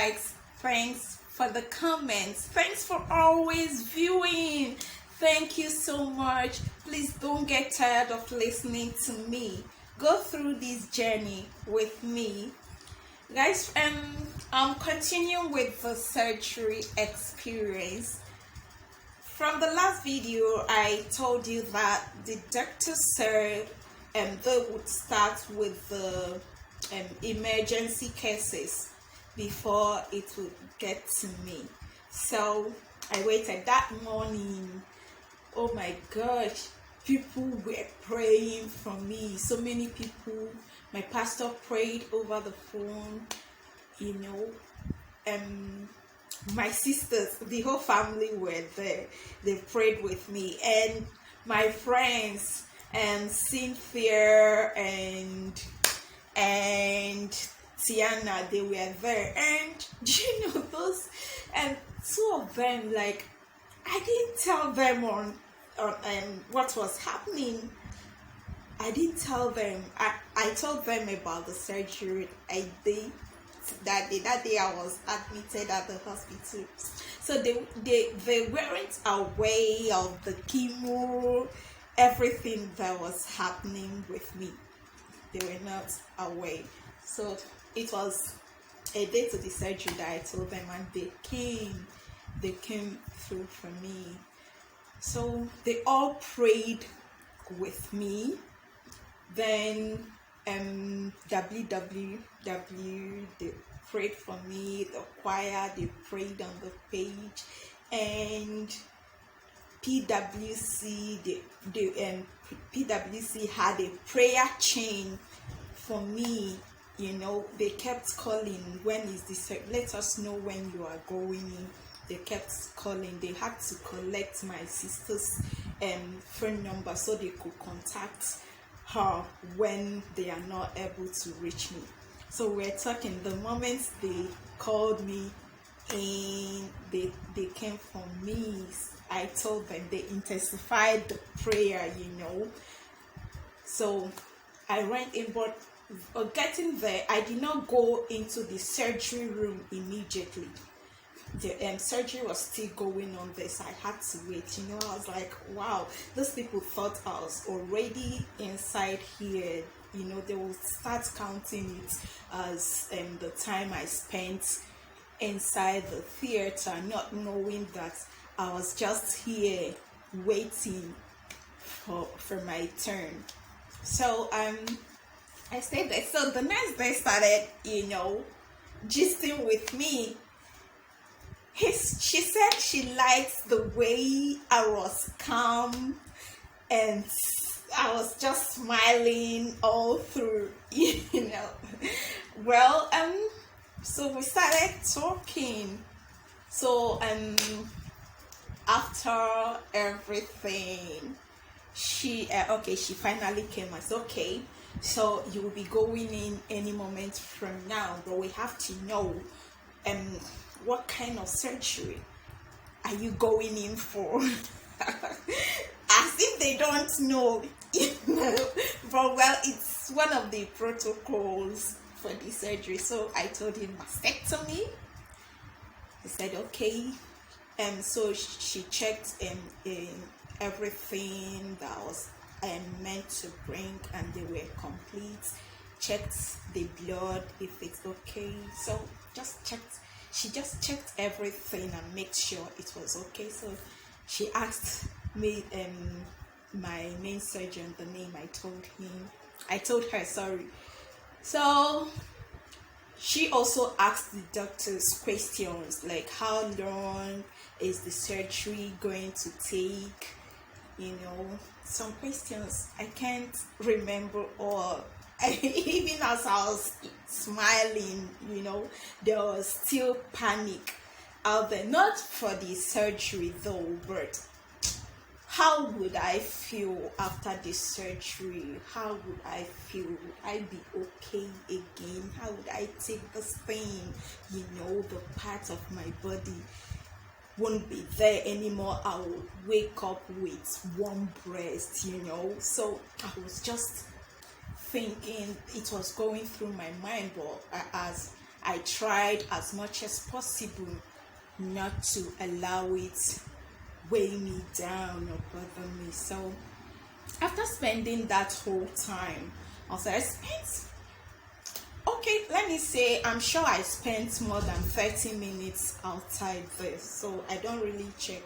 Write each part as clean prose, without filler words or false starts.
likes, thanks for the comments, thanks for always viewing. Thank you so much. Please don't get tired of listening to me. Go through this journey with me, guys. I'm continuing with the surgery experience. From the last video, I told you that the doctor said they would start with the emergency cases before it would get to me. So I waited that morning. Oh my gosh, people were praying for me. So many people. My pastor prayed over the phone, my sisters, the whole family were there. They prayed with me, and my friends, and Cynthia and Tiana, they were there. And those, and two of them, like, I didn't tell them on what was happening. I didn't tell them. I told them about the surgery I did that day I was admitted at the hospital. So they weren't aware of the chemo, everything that was happening with me. They were not aware. So it was a day to the surgery that I told them, and they came through for me. So they all prayed with me. Then WWW, they prayed for me. The choir, they prayed on the page, and PWC, PWC had a prayer chain for me. They kept calling, when is this? Let us know when you are going in. They kept calling. They had to collect my sister's phone number so they could contact her when they are not able to reach me. So we're talking. The moment they called me and they came for me, I told them, they intensified the prayer, So I went in, but getting there, I did not go into the surgery room immediately. The surgery was still going on there, so I had to wait. I was like, wow, those people thought I was already inside here. They will start counting it as the time I spent inside the theater, not knowing that I was just here waiting for my turn. So I stayed there. So the next day started, gisting with me. She said she likes the way I was calm and I was just smiling all through, Well, so we started talking. So after everything, she finally came. I said, okay, so you will be going in any moment from now, but we have to know what kind of surgery are you going in for? As if they don't know, But well, it's one of the protocols for the surgery. So I told him mastectomy. He said okay. So she checked in everything that was meant to bring, and they were complete. Checked the blood if it's okay. So she just checked everything and made sure it was okay. So she asked me my main surgeon the name. I told her, sorry. So she also asked the doctors questions like how long is the surgery going to take, some questions. I can't remember all. Even as I was smiling, there was still panic out there. Not for the surgery though, but how would I feel after the surgery? How would I feel? Would I be okay again? How would I take this pain? The part of my body won't be there anymore. I will wake up with warm breast, So I was just thinking, it was going through my mind, but as I tried as much as possible not to allow it weigh me down or bother me. So after spending that whole time, also I spent, okay, let me say, I'm sure I spent more than 30 minutes outside there. So I don't really check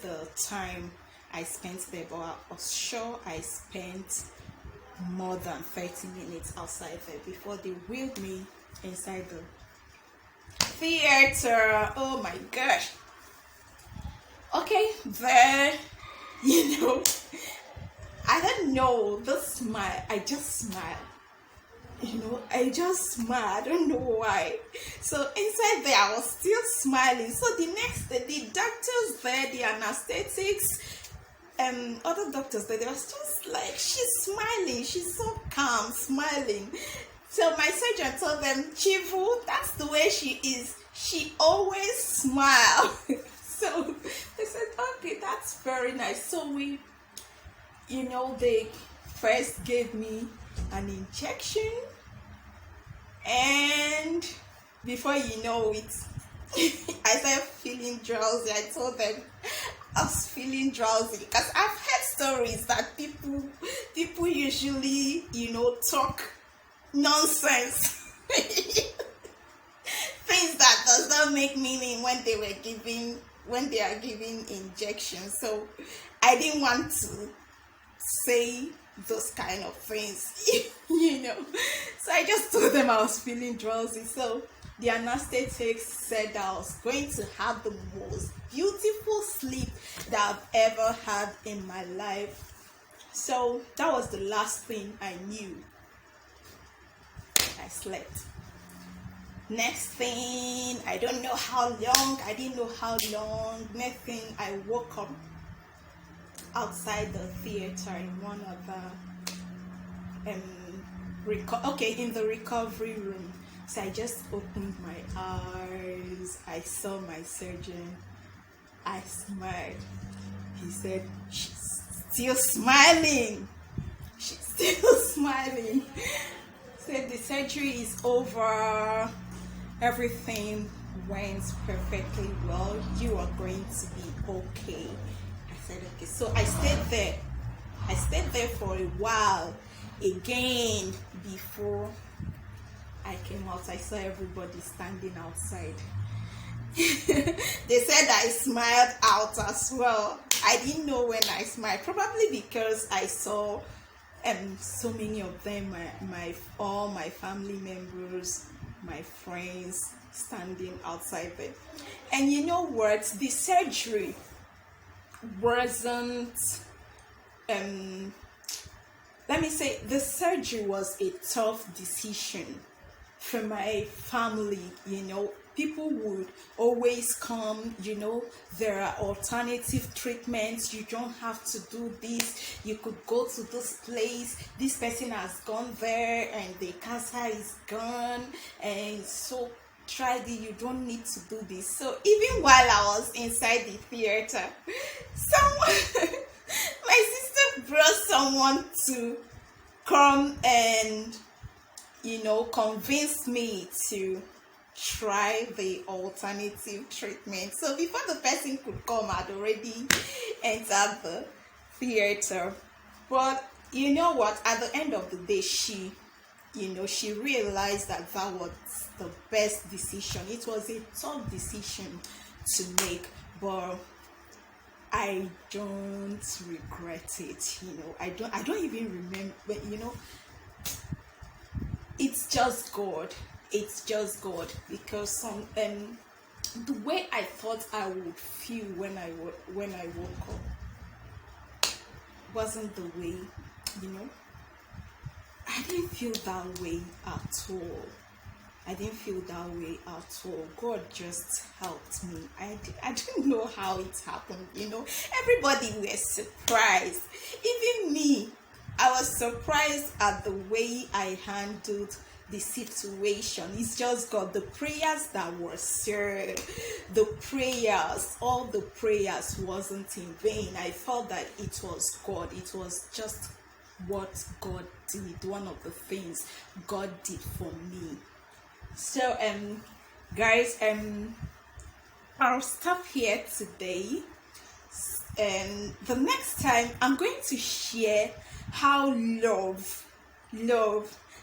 the time I spent there, but I was sure I spent more than 30 minutes outside there before they wheeled me inside the theater. Oh my gosh. Okay, there, I don't know, the smile, I just smile. I just smile. I don't know why. So inside there, I was still smiling. So the next day, the doctors there, the anesthetics, other doctors there, they was just like, she's smiling. She's so calm, smiling. So my surgeon told them, Chivu, that's the way she is. She always smiles. So they said, okay, that's very nice. So they first gave me an injection, and before you know it, I started feeling drowsy. I told them I was feeling drowsy because I've heard stories that people usually talk nonsense things that does not make meaning when they are giving injections. So I didn't want to say those kind of things. So I just told them I was feeling drowsy. So the anesthetic said I was going to have the most beautiful sleep that I've ever had in my life. So that was the last thing I knew. I slept. Next thing, I don't know how long, I didn't know how long. Next thing, I woke up outside the theater in one of the in the recovery room. So I just opened my eyes. I saw my surgeon. I smiled. He said, she's still smiling. She's still smiling. Said the surgery is over. Everything went perfectly well. You are going to be okay. I said, okay. So I stayed there. I stayed there for a while again before I came out. I saw everybody standing outside. They said I smiled out as well. I didn't know when I smiled, probably because I saw so many of them, all my family members, my friends standing outside there. And you know what? The surgery wasn't let me say, the surgery was a tough decision for my family. People would always come, there are alternative treatments. You don't have to do this. You could go to this place. This person has gone there and the cancer is gone. And so try this. You don't need to do this. So even while I was inside the theater, my sister brought someone to come and, convince me to try the alternative treatment. So before the person could come, I'd already entered the theater. But you know what? At the end of the day, she realized that was the best decision. It was a tough decision to make, but I don't regret it. I don't even remember. It's just God. It's just God, because the way I thought I would feel when I woke up wasn't the way. I didn't feel that way at all. I didn't feel that way at all. God just helped me. I didn't know how it happened. Everybody was surprised. Even me, I was surprised at the way I handled the situation. It's just God. The prayers that were said, all the prayers wasn't in vain. I felt that it was God. It was just what God did. One of the things God did for me So guys, I'll stop here today, and the next time I'm going to share how love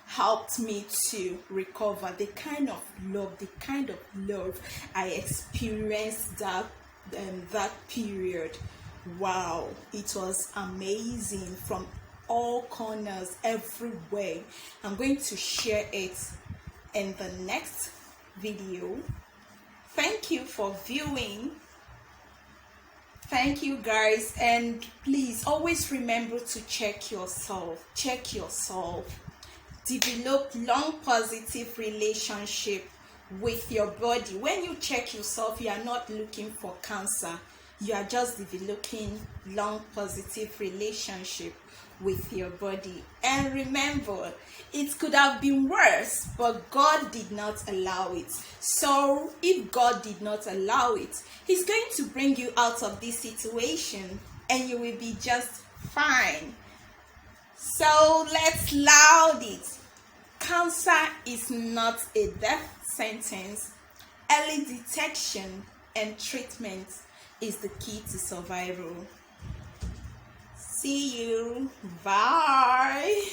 helped me to recover, the kind of love I experienced that period. Wow, it was amazing from all corners, everywhere. I'm going to share it in the next video. Thank you for viewing. Thank you guys, and please always remember to check yourself. Develop long positive relationship with your body. When you check yourself, you are not looking for cancer, you are just developing long positive relationship with your body. And remember, it could have been worse, but God did not allow it. So if God did not allow it, He's going to bring you out of this situation and you will be just fine. So let's loud it. Cancer is not a death sentence. Early detection and treatment is the key to survival. See you. Bye.